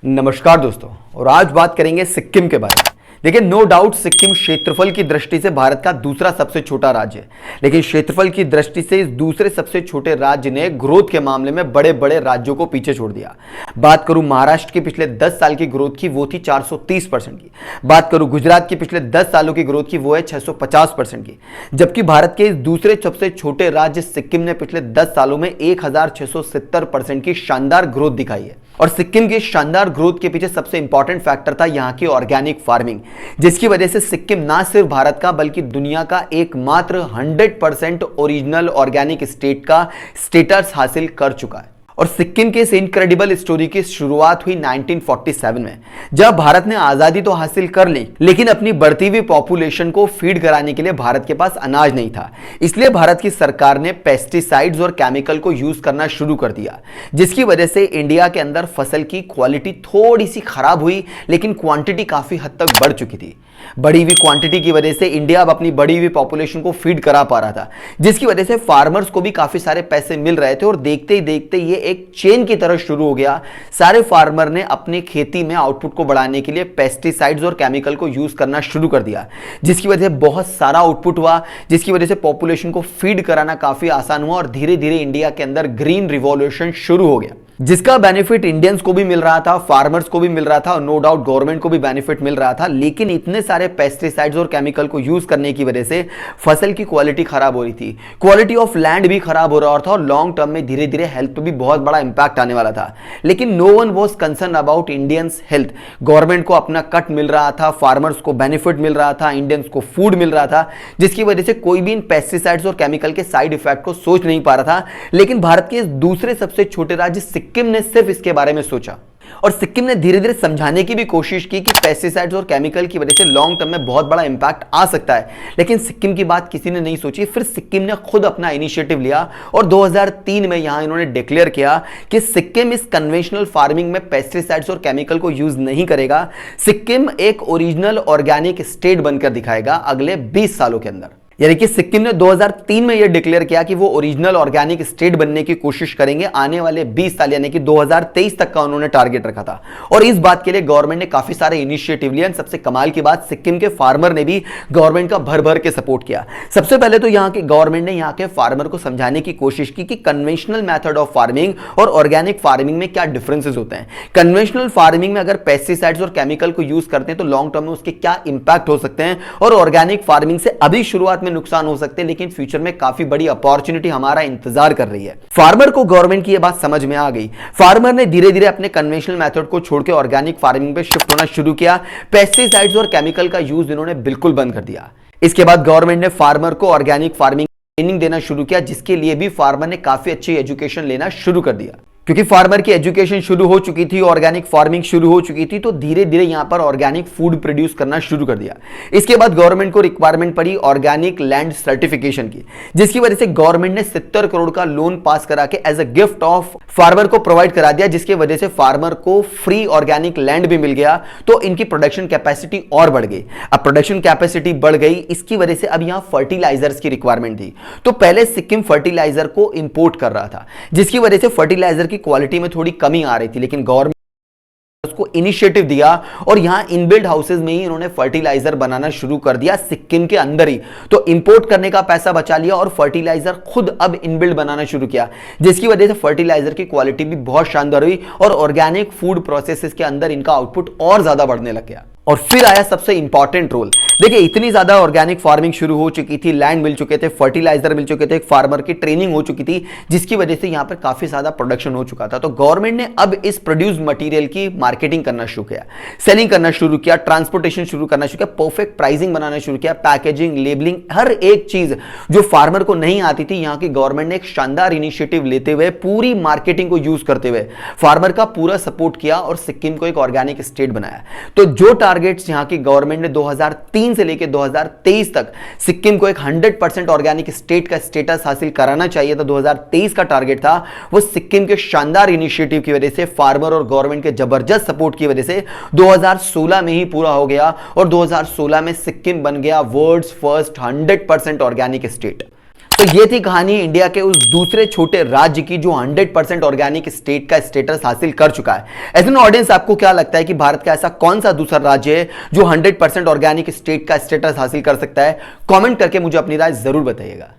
नमस्कार दोस्तों, और आज बात करेंगे सिक्किम के बारे में। देखिए, नो डाउट सिक्किम क्षेत्रफल की दृष्टि से भारत का दूसरा सबसे छोटा राज्य है, लेकिन क्षेत्रफल की दृष्टि से इस दूसरे सबसे छोटे राज्य ने ग्रोथ के मामले में बड़े बड़े राज्यों को पीछे छोड़ दिया। बात करूं महाराष्ट्र की पिछले 10 साल की ग्रोथ की, वो थी 430% की। बात करूं गुजरात की पिछले 10 सालों की ग्रोथ की, वो है 650% की। जबकि भारत के इस दूसरे सबसे छोटे राज्य सिक्किम ने पिछले 10 सालों में 1670% की शानदार ग्रोथ दिखाई है। और सिक्किम की शानदार ग्रोथ के पीछे सबसे इंपॉर्टेंट फैक्टर था यहां की ऑर्गेनिक फार्मिंग, जिसकी वजह से सिक्किम ना सिर्फ भारत का बल्कि दुनिया का एकमात्र 100% ओरिजिनल ऑर्गेनिक स्टेट का स्टेटस हासिल कर चुका है। और सिक्किम के इस इनक्रेडिबल स्टोरी की शुरुआत हुई 1947 में, जब भारत ने आजादी तो हासिल कर ली, लेकिन अपनी बढ़ती हुई पॉपुलेशन को फीड कराने के लिए भारत के पास अनाज नहीं था। इसलिए भारत की सरकार ने पेस्टिसाइड्स और केमिकल को यूज करना शुरू कर दिया, जिसकी वजह से इंडिया के अंदर फसल की क्वालिटी थोड़ी सी खराब हुई, लेकिन क्वांटिटी काफी हद तक बढ़ चुकी थी। बढ़ी हुई क्वांटिटी की वजह से इंडिया अब अपनी बढ़ी हुई पॉपुलेशन को फीड करा पा रहा था, जिसकी वजह से फार्मर्स को भी काफी सारे पैसे मिल रहे थे। और देखते ही देखते ये एक चेन की तरह शुरू हो गया। सारे फार्मर ने अपनी खेती में आउटपुट को बढ़ाने के लिए पेस्टिसाइड्स और केमिकल को यूज करना शुरू कर दिया, जिसकी वजह से बहुत सारा आउटपुट हुआ, जिसकी वजह से पॉपुलेशन को फीड कराना काफी आसान हुआ। और धीरे धीरे इंडिया के अंदर ग्रीन रिवॉल्यूशन शुरू हो गया, जिसका बेनिफिट इंडियंस को भी मिल रहा था, फार्मर्स को भी मिल रहा था, और नो डाउट गवर्नमेंट को भी बेनिफिट मिल रहा था। लेकिन इतने सारे पेस्टिसाइड्स और केमिकल को यूज करने की वजह से फसल की क्वालिटी खराब हो रही थी, क्वालिटी ऑफ लैंड भी खराब हो रहा था, और लॉन्ग टर्म में धीरे धीरे हेल्थ पे भी बहुत बड़ा इंपैक्ट आने वाला था। लेकिन no one was concern about Indians health. Government को अपना कट मिल रहा था, फार्मर्स को बेनिफिट मिल रहा था, इंडियंस को फूड मिल रहा था, जिसकी वजह से कोई भी इन पेस्टिसाइड्स और केमिकल के साइड इफेक्ट को सोच नहीं पा रहा था। लेकिन भारत के इस दूसरे सबसे छोटे राज्य सिक्किम ने सिर्फ इसके बारे में सोचा, और सिक्किम ने धीरे धीरे समझाने की भी कोशिश की कि पेस्टिसाइड्स और केमिकल की वजह से लॉन्ग टर्म में बहुत बड़ा इंपैक्ट आ सकता है। लेकिन सिक्किम की बात किसी ने नहीं सोची। फिर सिक्किम ने खुद अपना इनिशिएटिव लिया, और 2003 में यहां इन्होंने डिक्लेयर किया कि सिक्किम इस कन्वेंशनल फार्मिंग में पेस्टिसाइड्स और केमिकल को यूज नहीं करेगा। सिक्किम एक ओरिजिनल ऑर्गेनिक स्टेट बनकर दिखाएगा अगले 20 सालों के अंदर। यानी कि सिक्किम ने 2003 में यह डिक्लेयर किया कि वो ओरिजिनल ऑर्गेनिक स्टेट बनने की कोशिश करेंगे आने वाले 20 साल, यानी कि 2023 तक का उन्होंने टारगेट रखा था। और इस बात के लिए गवर्नमेंट ने काफी सारे इनिशिएटिव लिए। सबसे कमाल की बात, सिक्किम के फार्मर ने भी गवर्नमेंट का भर भर के सपोर्ट किया। सबसे पहले तो यहां के गवर्नमेंट ने यहां के फार्मर को समझाने की कोशिश की कि कन्वेंशनल मेथड ऑफ फार्मिंग और ऑर्गेनिक फार्मिंग में क्या डिफरेंसेस होते हैं। कन्वेंशनल फार्मिंग में अगर पेस्टिसाइड्स और केमिकल को यूज करते हैं तो लॉन्ग टर्म में उसके क्या इंपैक्ट हो सकते हैं, और ऑर्गेनिक फार्मिंग से अभी शुरुआत में नुकसान हो सकते हैं, लेकिन फ्यूचर में काफी बड़ी अपॉर्चुनिटी हमारा इंतजार कर रही है। फार्मर को गवर्नमेंट की यह बात समझ में आ गई। फार्मर ने धीरे धीरे अपने कन्वेंशनल मेथड को छोड़ के ऑर्गेनिक फार्मिंग पे शिफ्ट होना शुरू किया। पेस्टिसाइड्स और केमिकल का यूज इन्होंने बिल्कुल बंद कर दिया। इसके बाद गवर्नमेंट ने फार्मर को ऑर्गेनिक फार्मिंग ट्रेनिंग देना शुरू किया, जिसके लिए भी फार्मर ने काफी अच्छी एजुकेशन लेना शुरू कर दिया। क्योंकि फार्मर की एजुकेशन शुरू हो चुकी थी, ऑर्गेनिक फार्मिंग शुरू हो चुकी थी, तो धीरे धीरे यहां पर ऑर्गेनिक फूड प्रोड्यूस करना शुरू कर दिया। इसके बाद गवर्नमेंट को रिक्वायरमेंट पड़ी ऑर्गेनिक लैंड सर्टिफिकेशन की, जिसकी वजह से गवर्नमेंट ने 70 करोड़ का लोन पास करा के as a gift of farmer को प्रोवाइड करा दिया, जिसकी वजह से फार्मर को फ्री ऑर्गेनिक लैंड भी मिल गया। तो इनकी प्रोडक्शन कैपेसिटी और बढ़ गई। अब प्रोडक्शन कैपेसिटी बढ़ गई, इसकी वजह से अब यहां फर्टिलाइजर्स की रिक्वायरमेंट थी। तो पहले सिक्किम फर्टिलाइजर को इंपोर्ट कर रहा था, जिसकी वजह से फर्टिलाइजर की क्वालिटी में थोड़ी कमी आ रही थी। लेकिन गवर्नमेंट उसको इनिशिएटिव दिया, और यहां इनबिल्ड हाउसेज में ही इन्होंने फर्टिलाइजर बनाना शुरू कर दिया सिक्किम के अंदर ही। तो इंपोर्ट करने का पैसा बचा लिया, और फर्टिलाइजर खुद अब इनबिल्ड बनाना शुरू किया, जिसकी वजह से फर्टिलाइजर की क्वालिटी भी बहुत शानदार हुई, और ऑर्गेनिक फूड प्रोसेसेस के अंदर इनका आउटपुट और ज्यादा बढ़ने लग गया। और फिर आया सबसे इंपॉर्टेंट रोल। देखिए, इतनी ज्यादा ऑर्गेनिक फार्मिंग शुरू हो चुकी थी, लैंड मिल चुके थे, फर्टिलाइजर मिल चुके थे, फार्मर की ट्रेनिंग हो चुकी थी, जिसकी वजह से यहां पर काफी ज्यादा प्रोडक्शन हो चुका था। तो गवर्नमेंट ने अब इस प्रोड्यूस मटेरियल की मार्केटिंग करना शुरू किया, सेलिंग करना शुरू किया, ट्रांसपोर्टेशन शुरू करना शुरू किया, परफेक्ट प्राइसिंग बनाना शुरू किया, पैकेजिंग, लेबलिंग, हर एक चीज जो फार्मर को नहीं आती थी, यहां की गवर्नमेंट ने एक शानदार इनिशिएटिव लेते हुए, पूरी मार्केटिंग को यूज करते हुए फार्मर का पूरा सपोर्ट किया, और सिक्किम को एक ऑर्गेनिक स्टेट बनाया। तो जो टारगेट्स यहां की गवर्नमेंट ने 2003 से लेकर 2023 तक सिक्किम को एक 100% ऑर्गेनिक स्टेट का स्टेटस हासिल कराना चाहिए था, 2023 का टारगेट था, वो सिक्किम के शानदार इनिशिएटिव की वजह से, फार्मर और गवर्नमेंट के जबरदस्त सपोर्ट की वजह से 2016 में ही पूरा हो गया। और 2016 में सिक्किम बन गया वर्ल्ड्स फर्स्ट 100% ऑर्गेनिक स्टेट। तो ये थी कहानी इंडिया के उस दूसरे छोटे राज्य की जो 100% ऑर्गेनिक स्टेट का स्टेटस हासिल कर चुका है। एज एन ऑडियंस आपको क्या लगता है कि भारत का ऐसा कौन सा दूसरा राज्य है जो 100% ऑर्गेनिक स्टेट का स्टेटस हासिल कर सकता है? कमेंट करके मुझे अपनी राय जरूर बताइएगा।